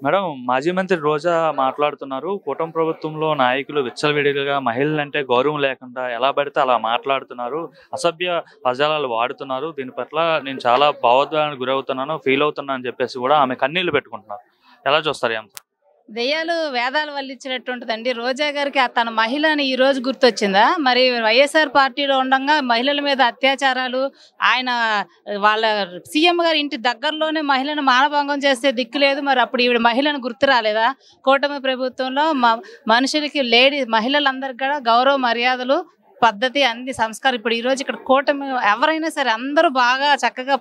Madam, మాజీ మంత్రి రోజా మాట్లాడుతున్నారు. కూటమి ప్రభుత్వంలో నాయకులు విచ్చలవిడిగా మహిళలంటే గౌరవం లేకుండా ఎలా పడితే అలా మాట్లాడుతున్నారు. అసభ్య పదజాలాలు వాడుతున్నారు. దీని పట్ల నేను చాలా భావోద్వేగానికి గురవుతున్నాను, ఫీల్ అవుతున్నా అని చెప్పేసి కూడా ఆమె కన్నీళ్లు పెట్టుకుంటున్నారు. ఎలా చూస్తారు ఈ అంశం? దెయ్యాలు వేదాలు వల్లించినట్టు ఉంటుందండి. రోజా గారికి తన మహిళ అని ఈ రోజు గుర్తొచ్చిందా? మరి వైఎస్ఆర్ పార్టీలో ఉండగా మహిళల మీద అత్యాచారాలు, ఆయన వాళ్ళ సీఎం గారి ఇంటి దగ్గరలోనే మహిళను మానభంగం చేస్తే దిక్కు లేదు. మరి అప్పుడు ఈవిడ మహిళను గుర్తు రాలేదా? కూటమి ప్రభుత్వంలో మనుషులకి మహిళలందరికీ కూడా గౌరవ మర్యాదలు, పద్ధతి, అన్ని సంస్కారం. ఇప్పుడు ఈ రోజు ఇక్కడ కూటమి ఎవరైనా సరే అందరూ బాగా చక్కగా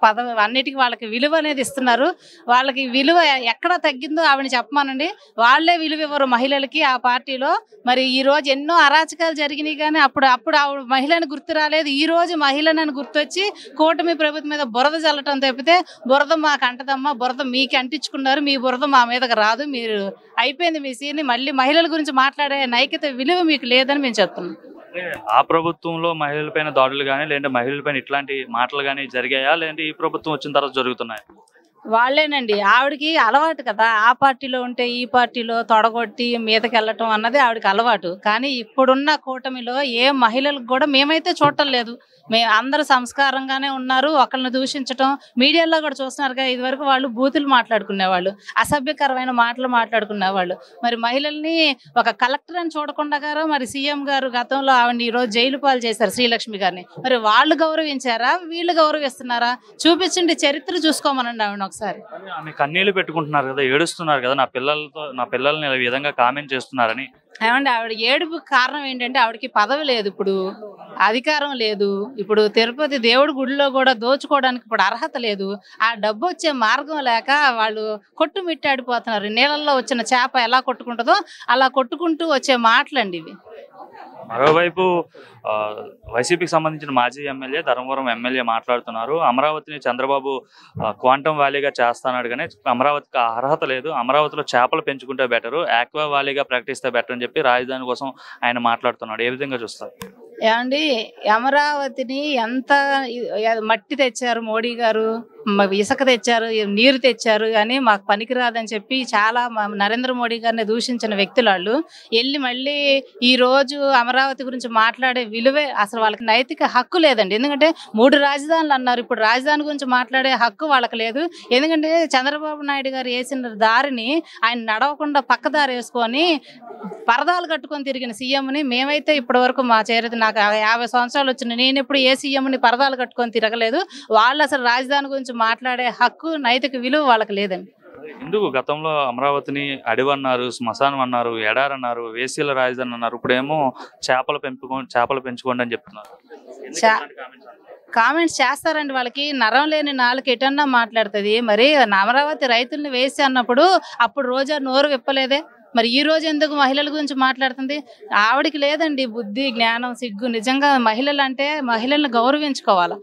అన్నిటికీ వాళ్ళకి విలువ అనేది ఇస్తున్నారు. వాళ్ళకి విలువ ఎక్కడ తగ్గిందో ఆవిడ చెప్పమానండి. వాళ్ళే విలువ ఇవ్వరు మహిళలకి ఆ పార్టీలో. మరి ఈ రోజు ఎన్నో అరాచకాలు జరిగినాయి, కానీ అప్పుడు ఆవిడ మహిళని గుర్తు రాలేదు. ఈ రోజు మహిళనని గుర్తొచ్చి కూటమి ప్రభుత్వం మీద బురద చల్లటం తప్పితే, బురద మాకు అంటదమ్మా, బురద మీకు అంటించుకున్నారు, మీ బురద మా మీదకి రాదు, మీరు అయిపోయింది మీ సీని, మళ్ళీ మహిళల గురించి మాట్లాడే నైతిక విలువ మీకు లేదని మేము చెప్తున్నాం. ఆ ప్రభుత్వంలో మహిళలపైన దాడులు కానీ, లేదంటే మహిళలపైన ఇట్లాంటి మాటలు కానీ జరిగాయా, లేదంటే ఈ ప్రభుత్వం వచ్చిన తర్వాత జరుగుతున్నాయి? వాళ్ళేనండి. ఆవిడకి అలవాటు కదా, ఆ పార్టీలో ఉంటే ఈ పార్టీలో తొడగొట్టి మీదకి వెళ్ళటం అన్నది ఆవిడకి అలవాటు. కానీ ఇప్పుడున్న కూటమిలో ఏ మహిళలకు కూడా మేమైతే చూడటం లేదు. అందరూ సంస్కారంగానే ఉన్నారు. ఒకళ్ళని దూషించటం మీడియాలో కూడా చూస్తున్నారుగా. ఇదివరకు వాళ్ళు బూతులు మాట్లాడుకునేవాళ్ళు, అసభ్యకరమైన మాటలు మాట్లాడుకునేవాళ్ళు. మరి మహిళల్ని ఒక కలెక్టర్ అని చూడకుండా గారు, మరి సీఎం గారు గతంలో ఆవిడని ఈరోజు జైలు పాలు చేశారు, శ్రీలక్ష్మి గారిని. మరి వాళ్ళు గౌరవించారా, వీళ్ళు గౌరవిస్తున్నారా? చూపించండి, చరిత్ర చూసుకోమనండి ఆవిడ ఒకసారి. ఆమె కన్నీళ్లు పెట్టుకుంటున్నారు కదా, ఏడుస్తున్నారు కదా, నా పిల్లల్ని ఈ విధంగా కామెంట్ చేస్తున్నారని. ఏమండి, ఆవిడ ఏడుపు కారణం ఏంటంటే ఆవిడకి పదవి లేదు, ఇప్పుడు అధికారం లేదు, ఇప్పుడు తిరుపతి దేవుడి గుడిలో కూడా దోచుకోవడానికి ఇప్పుడు అర్హత లేదు, ఆ డబ్బు వచ్చే మార్గం లేక వాళ్ళు కొట్టుమిట్టాడిపోతున్నారు. నీళ్ళల్లో వచ్చిన చేప ఎలా కొట్టుకుంటుందో అలా కొట్టుకుంటూ వచ్చే మాటలండి ఇవి. మరోవైపు వైసీపీకి సంబంధించిన మాజీ ఎమ్మెల్యే, ధర్మవరం ఎమ్మెల్యే మాట్లాడుతున్నారు. అమరావతిని చంద్రబాబు క్వాంటమ్ వ్యాలీగా చేస్తున్నాడు, కానీ అమరావతికి అర్హత లేదు, అమరావతిలో చేపలు పెంచుకుంటే బెటరు, ఆక్వా వ్యాలీగా ప్రకటిస్తే బెటర్ అని చెప్పి రాజధాని కోసం ఆయన మాట్లాడుతున్నాడు. ఏ విధంగా చూస్తారు? ఏమండి, అమరావతిని ఎంత మట్టి తెచ్చారు మోడీ గారు, ఇసుక తెచ్చారు, నీరు తెచ్చారు, అని మాకు పనికిరాదని చెప్పి చాలా నరేంద్ర మోడీ గారిని దూషించిన వ్యక్తులు వాళ్ళు. వెళ్ళి మళ్ళీ ఈ రోజు అమరావతి గురించి మాట్లాడే విలువే, అసలు వాళ్ళకి నైతిక హక్కు లేదండి. ఎందుకంటే 3 రాజధానులు అన్నారు, ఇప్పుడు రాజధాని గురించి మాట్లాడే హక్కు వాళ్ళకి లేదు. ఎందుకంటే చంద్రబాబు నాయుడు గారు వేసిన దారిని ఆయన నడవకుండా పక్కదారి వేసుకొని పరదాలు కట్టుకొని తిరిగిన సీఎంని మేమైతే ఇప్పటి వరకు మా చేరేది, నాకు 50 సంవత్సరాలు వచ్చినాయి, నేను ఎప్పుడు ఏ సీఎంని పరదాలు కట్టుకొని తిరగలేదు. వాళ్ళు అసలు రాజధాని గురించి మాట్లాడే హక్కు, నైతిక విలువ వాళ్ళకి లేదండి. ఎందుకు గతంలో అమరావతిని అడివన్నారు, శ్మశానం అన్నారు, ఎడారన్నారు, వేసీల రాజధాని అన్నారు, ఇప్పుడేమో చేపలు పెంచుకోండి అని చెప్తున్నారు. కామెంట్స్ చేస్తారండి. వాళ్ళకి నరం లేని నాలుగు ఎటన్నా మాట్లాడుతుంది. మరి అమరావతి రైతుల్ని వేసి అన్నప్పుడు అప్పుడు రోజా నోరు విప్పలేదే, మరి ఈ రోజు ఎందుకు మహిళల గురించి మాట్లాడుతుంది? ఆవిడికి లేదండి బుద్ధి, జ్ఞానం, సిగ్గు. నిజంగా మహిళలు అంటే మహిళల్ని గౌరవించుకోవాలి.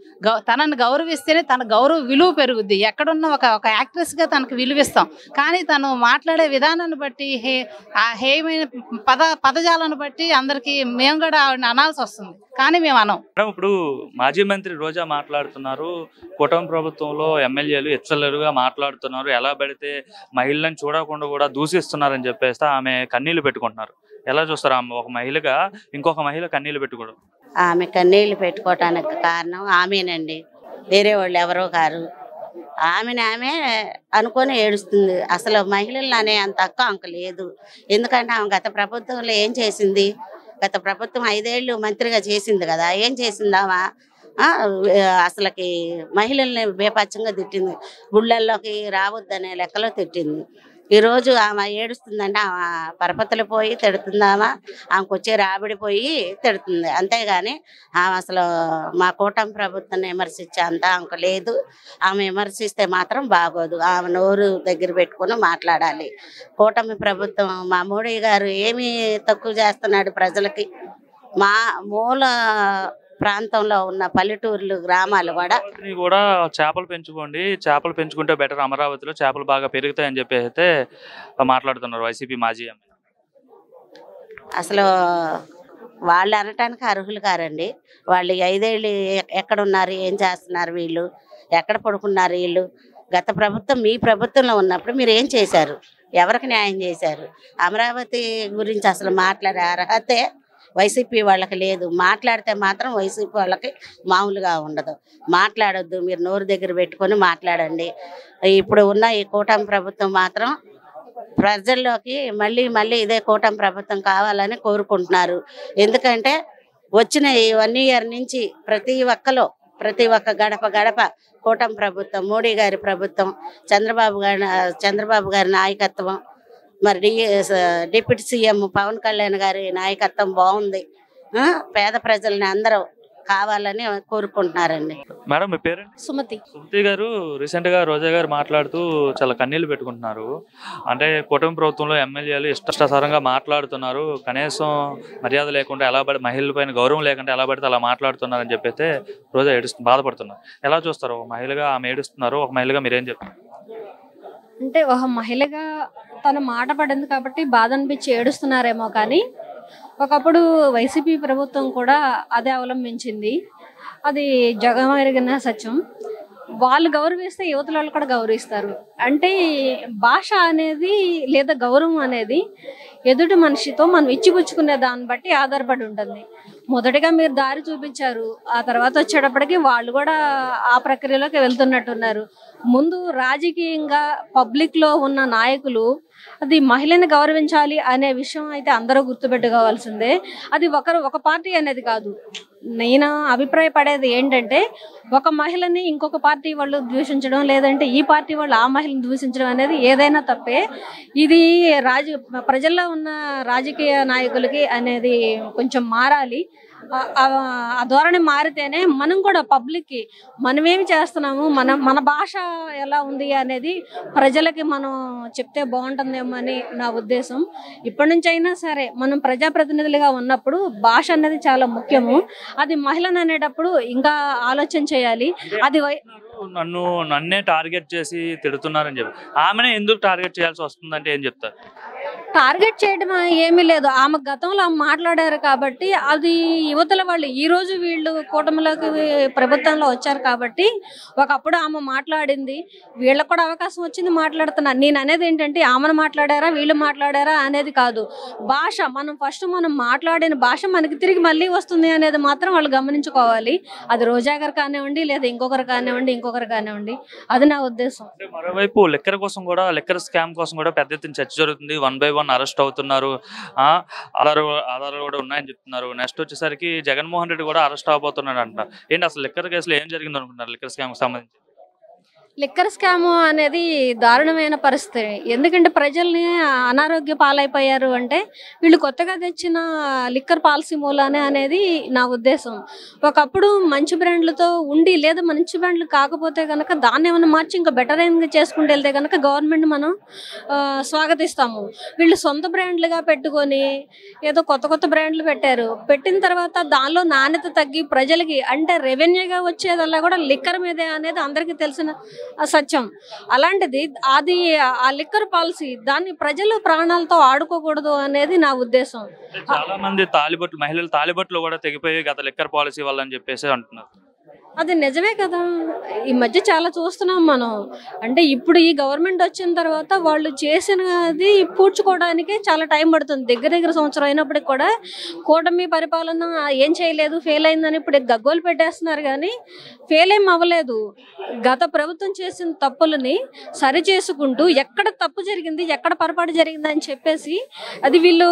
తనని గౌరవిస్తేనే తన గౌరవ విలువ పెరుగుద్ది. ఎక్కడున్న ఒక యాక్ట్రెస్గా తనకు విలువిస్తాం, కానీ తను మాట్లాడే విధానాన్ని బట్టి, ఆ హేయమైన పదజాలను బట్టి అందరికీ మేము కూడా ఆవిడని అనాల్సి వస్తుంది, కానీ మేము అనం. ఇప్పుడు మాజీ మంత్రి రోజా మాట్లాడుతున్నారు, కూటమి ప్రభుత్వంలో ఎమ్మెల్యేలు ఎచ్చలరుగా మాట్లాడుతున్నారు, ఎలా పడితే మహిళలను చూడకుండా కూడా దూషిస్తున్నారని చెప్పేసి ఆమె కన్నీళ్లు పెట్టుకుంటున్నారు. ఎలా చూస్తారు? ఆమె ఒక మహిళగా ఇంకొక మహిళ కన్నీళ్లు పెట్టుకోవడం? ఆమె కన్నీళ్లు పెట్టుకోవటానికి కారణం ఆమెనండి, వేరే వాళ్ళు ఎవరో కారు. ఆమె అనుకొని ఏడుస్తుంది. అసలు మహిళలు అనే అంత అంక లేదు. ఎందుకంటే ఆమె గత ప్రభుత్వంలో ఏం చేసింది? గత ప్రభుత్వం 5 ఏళ్ళు మంత్రిగా చేసింది కదా, ఏం చేసిందామా? అసలుకి మహిళల్ని బేపచ్చంగా తిట్టింది, గుళ్ళల్లోకి రావద్దనే లెక్కలో తిట్టింది. ఈరోజు ఆమె ఏడుస్తుందంటే ఆమె పరపతలు పోయి తిడుతుందామా, ఆమెకు వచ్చే రాబడి పోయి తిడుతుంది. అంతేగాని ఆమె అసలు మా కూటమి ప్రభుత్వాన్ని విమర్శించే అంత ఆమెకు లేదు. ఆమె విమర్శిస్తే మాత్రం బాగోదు. ఆమె నోరు దగ్గర పెట్టుకుని మాట్లాడాలి. కూటమి ప్రభుత్వం, మా మోడీ గారు ఏమి తక్కువ చేస్తున్నాడు ప్రజలకి? మా మూల ప్రాంతంలో ఉన్న పల్లెటూర్లు, గ్రామాలు కూడా చేపలు పెంచుకోండి, చేపలు పెంచుకుంటే బెటర్, అమరావతిలో చేపలు బాగా పెరుగుతాయని చెప్పి అయితే మాట్లాడుతున్నారు వైసీపీ మాజీ ఎమ్మెల్యే. అసలు వాళ్ళు అనటానికి అర్హులు కారండి. వాళ్ళు 5 ఏళ్ళు ఎక్కడున్నారు, ఏం చేస్తున్నారు, వీళ్ళు ఎక్కడ పడుకున్నారు? వీళ్ళు గత ప్రభుత్వం, మీ ప్రభుత్వంలో ఉన్నప్పుడు మీరు ఏం చేశారు? ఎవరికి న్యాయం చేశారు? అమరావతి గురించి అసలు మాట్లాడే అర్హతే వైసీపీ వాళ్ళకి లేదు. మాట్లాడితే మాత్రం వైసీపీ వాళ్ళకి మామూలుగా ఉండదు. మాట్లాడొద్దు, మీరు నోరు దగ్గర పెట్టుకొని మాట్లాడండి. ఇప్పుడు ఉన్న ఈ కూటమి ప్రభుత్వం మాత్రం ప్రజల్లోకి మళ్ళీ మళ్ళీ ఇదే కూటమి ప్రభుత్వం కావాలని కోరుకుంటున్నారు. ఎందుకంటే వచ్చిన ఈ 1 year నుంచి ప్రతి ఒక్క గడప గడప కూటమి ప్రభుత్వం, మోడీ గారి ప్రభుత్వం, చంద్రబాబు గారి నాయకత్వం, మరి డిప్యూటీ సీఎం పవన్ కళ్యాణ్ గారి నాయకత్వం బాగుంది. పేద ప్రజల్ని అందరూ కావాలని కోరుకుంటున్నారండి. మేడం మీ పేరు? సుమతి. సుమతి గారు, రీసెంట్ గా రోజా గారు మాట్లాడుతూ చాలా కన్నీళ్లు పెట్టుకుంటున్నారు. అంటే కూటమి ప్రభుత్వంలో ఎమ్మెల్యేలు ఇష్టాసారంగా మాట్లాడుతున్నారు, కనీసం మర్యాద లేకుండా ఎలా పడి, మహిళల పైన గౌరవం లేకుండా ఎలా పడితే అలా మాట్లాడుతున్నారని చెప్పైతే రోజా బాధపడుతున్నారు. ఎలా చూస్తారు? ఒక మహిళగా ఆమె ఏడుస్తున్నారు, ఒక మహిళగా మీరేం చెప్తారు? అంటే ఒక మహిళగా తన మాట పడింది కాబట్టి బాధ అనిపించి ఏడుస్తున్నారేమో, కానీ ఒకప్పుడు వైసీపీ ప్రభుత్వం కూడా అదే అవలంబించింది. అది జగమెరిగిన సత్యం. వాళ్ళు గౌరవిస్తే యువతల వాళ్ళు కూడా గౌరవిస్తారు. అంటే భాష అనేది లేదా గౌరవం అనేది ఎదుటి మనిషితో మనం ఇచ్చిపుచ్చుకునే దాన్ని బట్టి ఆధారపడి ఉంటుంది. మొదటిగా మీరు దారి చూపించారు, ఆ తర్వాత వచ్చేటప్పటికి వాళ్ళు కూడా ఆ ప్రక్రియలోకి వెళ్తున్నట్టున్నారు. ముందు రాజకీయంగా పబ్లిక్లో ఉన్న నాయకులు అది మహిళని గౌరవించాలి అనే విషయం అయితే అందరూ గుర్తుపెట్టుకోవాల్సిందే. అది ఒక పార్టీ అనేది కాదు. నేను అభిప్రాయపడేది ఏంటంటే, ఒక మహిళని ఇంకొక పార్టీ వాళ్ళు దూషించడం, లేదంటే ఈ పార్టీ వాళ్ళు ఆ మహిళని దూషించడం అనేది ఏదైనా తప్పే. ఇది ప్రజల్లో ఉన్న రాజకీయ నాయకులకి అనేది కొంచెం మారాలి. ఆ ధోరణి మారితేనే మనం కూడా పబ్లిక్కి మనమేమి చేస్తున్నాము, మన భాష ఎలా ఉంది అనేది ప్రజలకి మనం చెప్తే బాగుంటుందేమో అని నా ఉద్దేశం. ఇప్పటి నుంచి అయినా సరే మనం ప్రజాప్రతినిధులుగా ఉన్నప్పుడు భాష అనేది చాలా ముఖ్యము. అది మహిళను అనేటప్పుడు ఇంకా ఆలోచన చేయాలి. అది నన్నే టార్గెట్ చేసి తిడుతున్నారని చెప్పి ఆమెనే ఎందుకు టార్గెట్ చేయాల్సి వస్తుందంటే ఏం చెప్తారు? టార్గెట్ చేయడం ఏమీ లేదు. ఆమె గతంలో మాట్లాడారు కాబట్టి అది యువతల వాళ్ళు ఈ రోజు వీళ్ళు కూటమిలోకి ప్రభుత్వంలో వచ్చారు కాబట్టి ఒకప్పుడు ఆమె మాట్లాడింది, వీళ్ళకి కూడా అవకాశం వచ్చింది, మాట్లాడుతున్నారు. నేను అనేది ఏంటంటే ఆమెను మాట్లాడారా వీళ్ళు మాట్లాడారా అనేది కాదు. భాష మనం మాట్లాడిన భాష మనకి తిరిగి మళ్ళీ వస్తుంది అనేది మాత్రం వాళ్ళు గమనించుకోవాలి. అది రోజా గారు కానివ్వండి, లేదా ఇంకొకరు కానివ్వండి, అది నా ఉద్దేశం. మరోవైపు లిక్కర్ స్కామ్ కోసం కూడా పెద్ద ఎత్తున చర్చ జరుగుతుంది. 1 by 1 అరెస్ట్ అవుతున్నారు, ఆధారాలు కూడా ఉన్నాయని చెప్తున్నారు. నెక్స్ట్ వచ్చేసరికి జగన్మోహన్ రెడ్డి కూడా అరెస్ట్ అవబోతున్నాడు అంట. ఏంటి అసలు లిక్కర్ కేసులో ఏం జరిగింది అనుకుంటున్నారు? లిక్కర్ స్కామ్ సంబంధించి లిక్కర్ స్కామ్ అనేది దారుణమైన పరిస్థితి. ఎందుకంటే ప్రజల్ని అనారోగ్య పాలైపోయారు అంటే వీళ్ళు కొత్తగా తెచ్చిన లిక్కర్ పాలసీ మూలానే అనేది నా ఉద్దేశం. ఒకప్పుడు మంచి బ్రాండ్లతో ఉండి, లేదా మంచి బ్రాండ్లు కాకపోతే కనుక దాన్ని ఏమైనా మార్చి ఇంకా బెటర్ చేసుకుంటూ వెళ్తే కనుక గవర్నమెంట్ మనం స్వాగతిస్తాము. వీళ్ళు సొంత బ్రాండ్లుగా పెట్టుకొని ఏదో కొత్త బ్రాండ్లు పెట్టిన తర్వాత దానిలో నాణ్యత తగ్గి ప్రజలకి అంటే రెవెన్యూగా వచ్చేదల్లా కూడా లిక్కర్ మీదే అనేది అందరికీ తెలిసిన సత్యం. అలాంటిది అది ఆ లిక్కర్ పాలసీ దాన్ని ప్రజలు ప్రాణాలతో ఆడుకోకూడదు అనేది నా ఉద్దేశం. చాలా మంది మహిళలు తాలిబొట్లు కూడా తెగిపోయి గత లిక్కర్ పాలసీ వల్ల అని చెప్పేసి అంటున్నారు. అది నిజమే కదా, ఈ మధ్య చాలా చూస్తున్నాం మనం. అంటే ఇప్పుడు ఈ గవర్నమెంట్ వచ్చిన తర్వాత వాళ్ళు చేసినది పూడ్చుకోవడానికి చాలా టైం పడుతుంది. దగ్గర సంవత్సరం అయినప్పటికి కూడా కూటమి పరిపాలన ఏం చేయలేదు, ఫెయిల్ అయిందని ఇప్పుడు గగ్గోలు పెట్టేస్తున్నారు. కానీ ఫెయిల్ ఏం అవ్వలేదు. గత ప్రభుత్వం చేసిన తప్పులని సరి చేసుకుంటూ ఎక్కడ తప్పు జరిగింది, ఎక్కడ పొరపాటు జరిగింది అని చెప్పేసి అది వీళ్ళు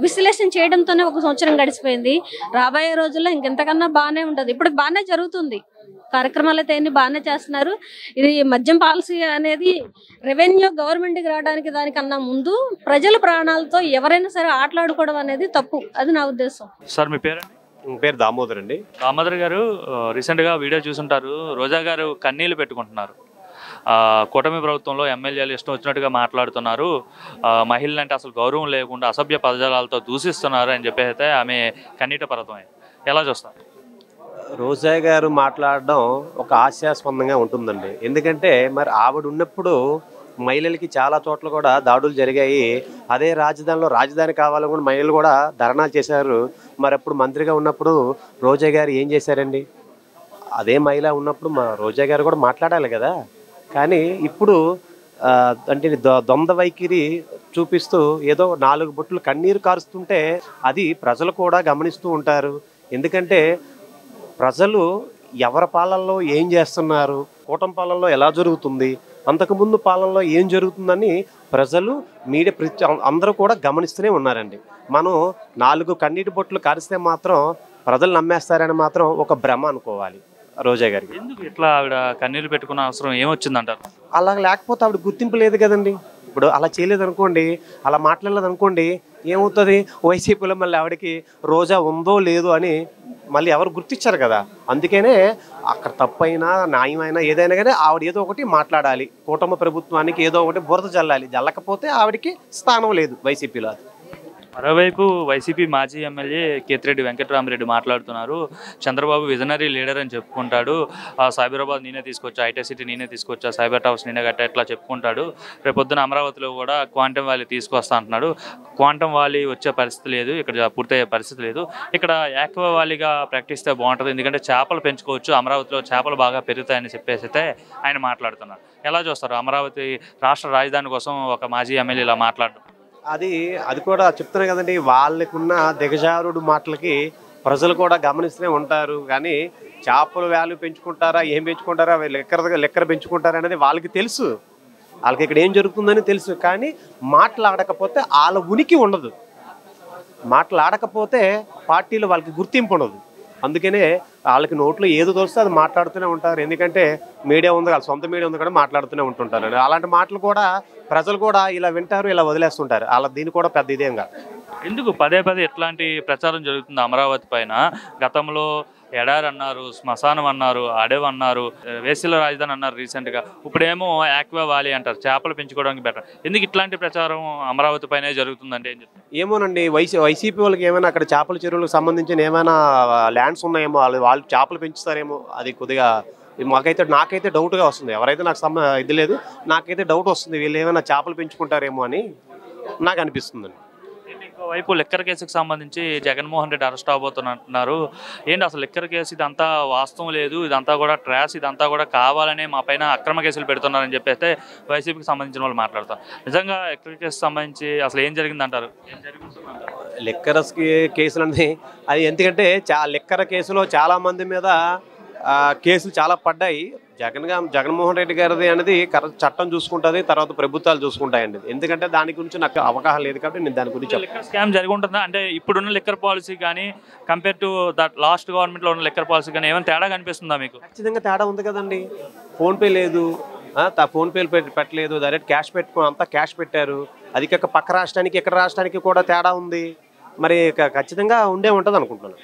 విశ్లేషణ చేయడంతోనే 1 సంవత్సరం గడిచిపోయింది. రాబోయే రోజుల్లో ఇంకెంతకన్నా బాగానే ఉంటుంది. ఇప్పుడు బాగానే జరుగుతుంది, కార్యక్రమాలు అయితే అన్ని బాగానే చేస్తున్నారు. ఇది మద్యం పాలసీ అనేది రెవెన్యూ గవర్నమెంట్కి రావడానికి దానికన్నా ముందు ప్రజల ప్రాణాలతో ఎవరైనా సరే ఆటలాడుకోవడం అనేది తప్పు. అది నా ఉద్దేశం. సార్ మీ పేరండి? పేరు దామోదర్ అండి. దామోదర్ గారు, రీసెంట్గా వీడియో చూసుంటారు. రోజా గారు కన్నీళ్లు పెట్టుకుంటున్నారు. కూటమి ప్రభుత్వంలో ఎమ్మెల్యేలు ఇష్టం వచ్చినట్టుగా మాట్లాడుతున్నారు, మహిళలంటే అసలు గౌరవం లేకుండా అసభ్య పదజాలాలతో దూషిస్తున్నారు అని చెప్పి అయితే ఆమె కన్నీట పర్వతమే. ఎలా చూస్తారు? రోజా గారు మాట్లాడడం ఒక హాస్యాస్పందంగా ఉంటుందండి. ఎందుకంటే మరి ఆవిడ ఉన్నప్పుడు మహిళలకి చాలా చోట్ల కూడా దాడులు జరిగాయి. అదే రాజధాని కావాలని కూడా మహిళలు కూడా ధర్నాలు చేశారు. మరి అప్పుడు మంత్రిగా ఉన్నప్పుడు రోజా గారు ఏం చేశారండి? అదే మహిళ ఉన్నప్పుడు రోజా గారు కూడా మాట్లాడాలి కదా. కానీ ఇప్పుడు అంటే ద్వంద్వ వైఖరి చూపిస్తూ ఏదో 4 బొట్లు కన్నీరు కారుస్తుంటే అది ప్రజలు కూడా గమనిస్తూ ఉంటారు. ఎందుకంటే ప్రజలు ఎవరి పాలనలో ఏం చేస్తున్నారు, కూటమి పాలనలో ఎలా జరుగుతుంది, అంతకుముందు పాలనలో ఏం జరుగుతుందని ప్రజలు మీడియా అందరూ కూడా గమనిస్తూనే ఉన్నారండి. మనం 4 కన్నీటి బొట్లు కారిస్తే మాత్రం ప్రజలు నమ్మేస్తారని మాత్రం ఒక భ్రమ అనుకోవాలి రోజా గారికి. ఎందుకు ఇట్లా ఆవిడ కన్నీళ్ళు పెట్టుకున్న అవసరం ఏమొచ్చిందంటారు? అలా లేకపోతే ఆవిడ గుర్తింపు లేదు కదండి. ఇప్పుడు అలా చేయలేదు అనుకోండి, అలా మాట్లాడలేదు అనుకోండి, ఏమవుతుంది? వైసీపీలో మళ్ళీ ఆవిడకి రోజా ఉందో లేదో అని మళ్ళీ ఎవరు గుర్తించారు కదా. అందుకనే అక్కడ తప్పైనా న్యాయమైనా ఏదైనా కానీ ఆవిడ ఏదో ఒకటి మాట్లాడాలి. కూటమి ప్రభుత్వానికి ఏదో ఒకటి బురద జల్లాలి. జల్లకపోతే ఆవిడకి స్థానం లేదు వైసీపీలో. అది మరోవైపు వైసీపీ మాజీ ఎమ్మెల్యే కేతిరెడ్డి వెంకటరామరెడ్డి మాట్లాడుతున్నారు. చంద్రబాబు విజనరీ లీడర్ అని చెప్పుకుంటాడు. సైబరాబాద్ నేనే తీసుకొచ్చా, ఐటీ సిటీ నేనే తీసుకొచ్చా, సైబర్ టవర్స్ నేనే కట్టా, ఇట్లా చెప్పుకుంటాడు. రేపొద్దున అమరావతిలో కూడా క్వాంటమ్ వ్యాలీ తీసుకొస్తా అంటున్నాడు. క్వాంటమ్ వ్యాలీ వచ్చే పరిస్థితి లేదు, ఇక్కడ పూర్తయ్యే పరిస్థితి లేదు. ఇక్కడ యాక్వా వ్యాలీగా ప్రకటిస్తే బాగుంటుంది, ఎందుకంటే చేపలు పెంచుకోవచ్చు, అమరావతిలో చేపలు బాగా పెరుగుతాయని చెప్పేసి అయితే ఆయన మాట్లాడుతున్నారు. ఎలా చూస్తారు అమరావతి రాష్ట్ర రాజధాని కోసం ఒక మాజీ ఎమ్మెల్యే ఇలా మాట్లాడడం? అది కూడా చెప్తున్నా కదండి, వాళ్ళకున్న దిగజారుడు మాటలకి ప్రజలు కూడా గమనిస్తూనే ఉంటారు. కానీ చేపలు వాల్యూ పెంచుకుంటారా, ఏం పెంచుకుంటారా, లెక్కర పెంచుకుంటారా అనేది వాళ్ళకి తెలుసు. వాళ్ళకి ఇక్కడ ఏం జరుగుతుందని తెలుసు. కానీ మాట్లాడకపోతే వాళ్ళ ఉనికి ఉండదు. మాట్లాడకపోతే పార్టీలో వాళ్ళకి గుర్తింపు ఉండదు. అందుకనే వాళ్ళకి నోట్లో ఏదో తోస్తే అది మాట్లాడుతూనే ఉంటారు. ఎందుకంటే మీడియా ఉంది, వాళ్ళ సొంత మీడియా ఉంది కూడా మాట్లాడుతూనే ఉంటుంటారు. అలాంటి మాటలు కూడా ప్రజలు కూడా ఇలా వింటారు, ఇలా వదిలేస్తుంటారు. అలా దీని కూడా పెద్ద ఇదేం కాదు. ఎందుకు పదే ఎట్లాంటి ప్రచారం జరుగుతుంది అమరావతి పైన? గతంలో ఎడారి అన్నారు, శ్మశానం అన్నారు, అడవి అన్నారు, వేసిల రాజధాని అన్నారు రీసెంట్గా. ఇప్పుడేమో యాక్వా వ్యాలీ అంటారు, చేపలు పెంచుకోవడానికి బెటర్. ఎందుకు ఇట్లాంటి ప్రచారం అమరావతి పైనే జరుగుతుందంటే ఏం చెప్తారు? ఏమోనండి, వైసీపీ వాళ్ళకి ఏమైనా అక్కడ చేపల చెరువులకు సంబంధించిన ఏమైనా ల్యాండ్స్ ఉన్నాయేమో, వాళ్ళు చేపలు పెంచుతారేమో. అది కొద్దిగా నాకైతే డౌట్గా వస్తుంది. ఎవరైతే నాకు ఇది లేదు, నాకైతే డౌట్ వస్తుంది, వీళ్ళు ఏమైనా చేపలు పెంచుకుంటారేమో అని నాకు అనిపిస్తుందండి. ఇంకోవైపు లిక్కర్ కేసుకు సంబంధించి జగన్మోహన్ రెడ్డి అరెస్ట్ అవబోతున్నారు. ఏంటి అసలు లిక్కర్ కేసు ఇదంతా వాస్తవం లేదు, ఇదంతా కూడా ట్రాష్, ఇదంతా కూడా కావాలనే మా పైన అక్రమ కేసులు పెడుతున్నారని చెప్పేస్తే వైసీపీకి సంబంధించిన వాళ్ళు మాట్లాడతారు. నిజంగా లిక్కర్ కేసు సంబంధించి అసలు ఏం జరిగిందంటారు? లిక్కర్ కేసులు అనేది అది ఎందుకంటే లిక్కర్ కేసులో చాలా మంది మీద కేసులు చాలా పడ్డాయి. జగన్మోహన్ రెడ్డి గారిది అనేది చట్టం చూసుకుంటుంది, తర్వాత ప్రభుత్వాలు చూసుకుంటాయండి. ఎందుకంటే దాని గురించి నాకు అవగాహన లేదు కాబట్టి నేను దాని గురించి లిక్కర్ స్కామ్ జరిగి ఉంటుందా? అంటే ఇప్పుడున్న లిక్కర్ పాలసీ కానీ కంపేర్ టు దట్ లాస్ట్ గవర్నమెంట్లో ఉన్న లిక్కర్ పాలసీ కానీ ఏమైనా తేడా కనిపిస్తుందా మీకు? ఖచ్చితంగా తేడా ఉంది కదండి. ఫోన్పే లేదు, ఫోన్పేలు పెట్టలేదు, డైరెక్ట్ క్యాష్ అంతా క్యాష్ పెట్టారు. అది పక్క రాష్ట్రానికి ఇక్కడ రాష్ట్రానికి కూడా తేడా ఉంది. మరి ఖచ్చితంగా ఉండే ఉంటుంది అనుకుంటున్నాను.